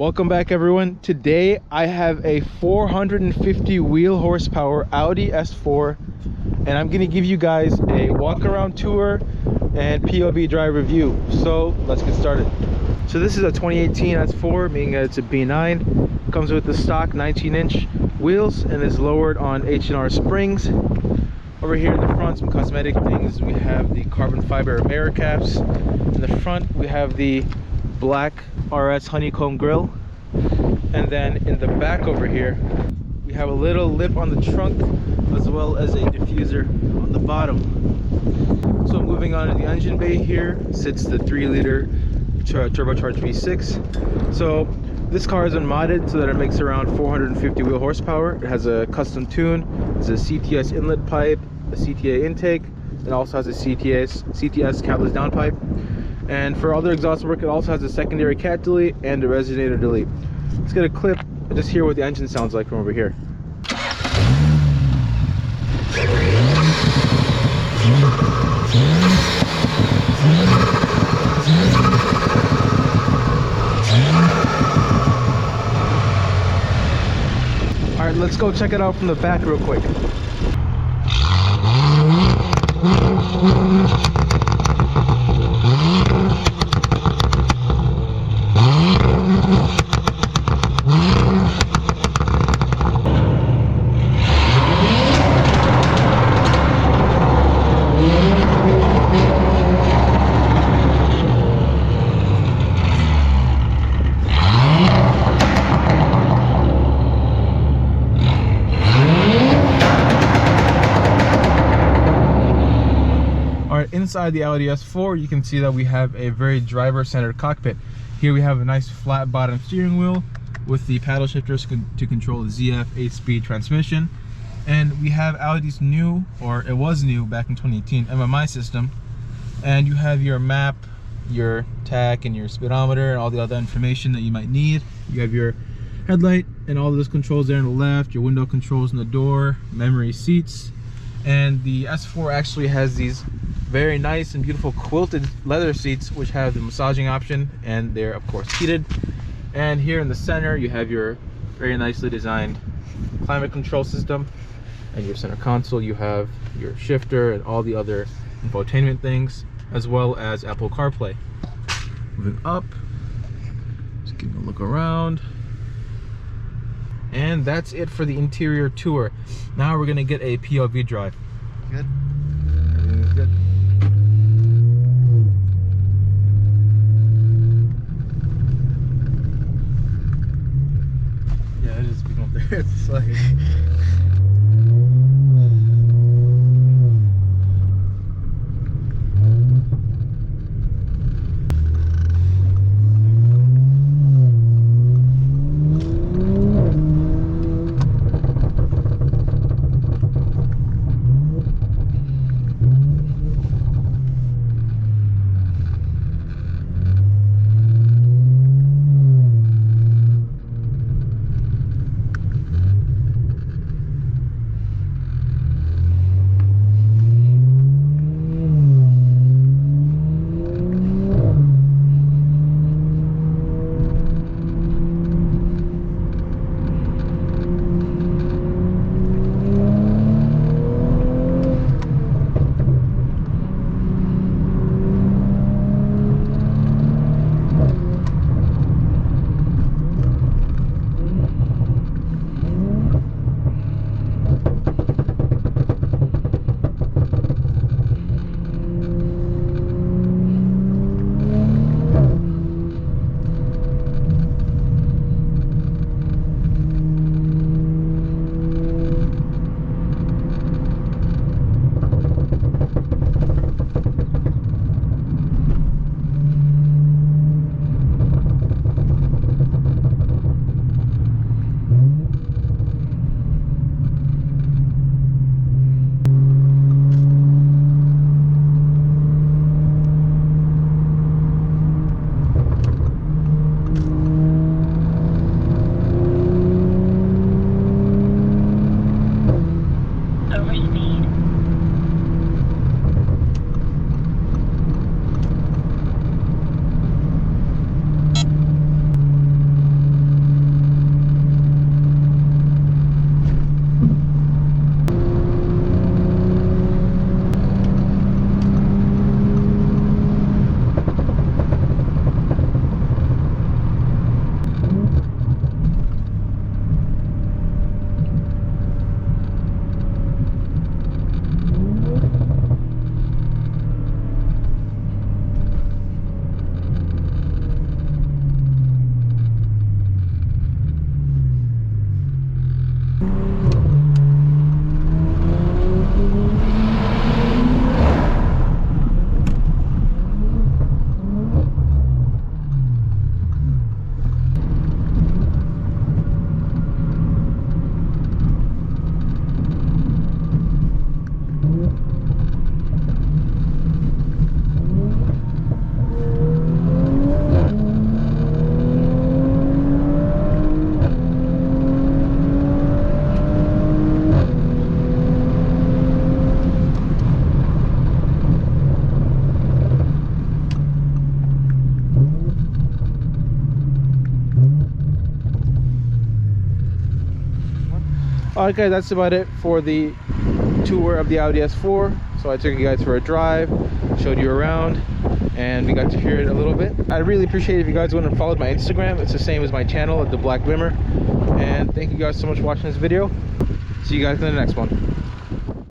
Welcome back, everyone. Today I have a 450 wheel horsepower Audi S4, and I'm going to give you guys a walk around tour and POV drive review. So let's get started. So this is a 2018 S4, meaning that it's a B9. Comes with the stock 19-inch wheels and is lowered on H&R springs. Over here in the front, some cosmetic things. We have the carbon fiber mirror caps. In the front, we have the black RS honeycomb grille, and then in the back over here we have a little lip on the trunk as well as a diffuser on the bottom. So moving on to the engine bay, here sits the 3-liter turbocharged V6. So this car has been modded so that it makes around 450 wheel horsepower. It has a custom tune. It's a CTS inlet pipe, a CTA intake, and also has a CTS catless downpipe. And for other exhaust work, it also has a secondary cat delete and a resonator delete. Let's get a clip and just hear what the engine sounds like from over here. All right, let's go check it out from the back real quick. Inside the Audi S4, you can see that we have a very driver-centered cockpit. Here we have a nice flat bottom steering wheel with the paddle shifters to control the ZF 8-speed transmission. And we have Audi's new, or it was new back in 2018, MMI system. And you have your map, your tach, and your speedometer, and all the other information that you might need. You have your headlight and all of those controls there on the left, your window controls in the door, memory seats. And the S4 actually has these very nice and beautiful quilted leather seats which have the massaging option, and they're of course heated. And here in the center you have your very nicely designed climate control system, and your center console you have your shifter and all the other infotainment things, as well as Apple CarPlay. Moving up, just give a look around, and that's it for the interior tour. Now we're gonna get a POV drive. Good? Everything's good. Yeah, it is speaking up there. It's like Alright guys, that's about it for the tour of the Audi S4. So I took you guys for a drive, showed you around, and we got to hear it a little bit. I really appreciate it if you guys went and followed my Instagram. It's the same as my channel, The Black Bimmer. And thank you guys so much for watching this video. See you guys in the next one.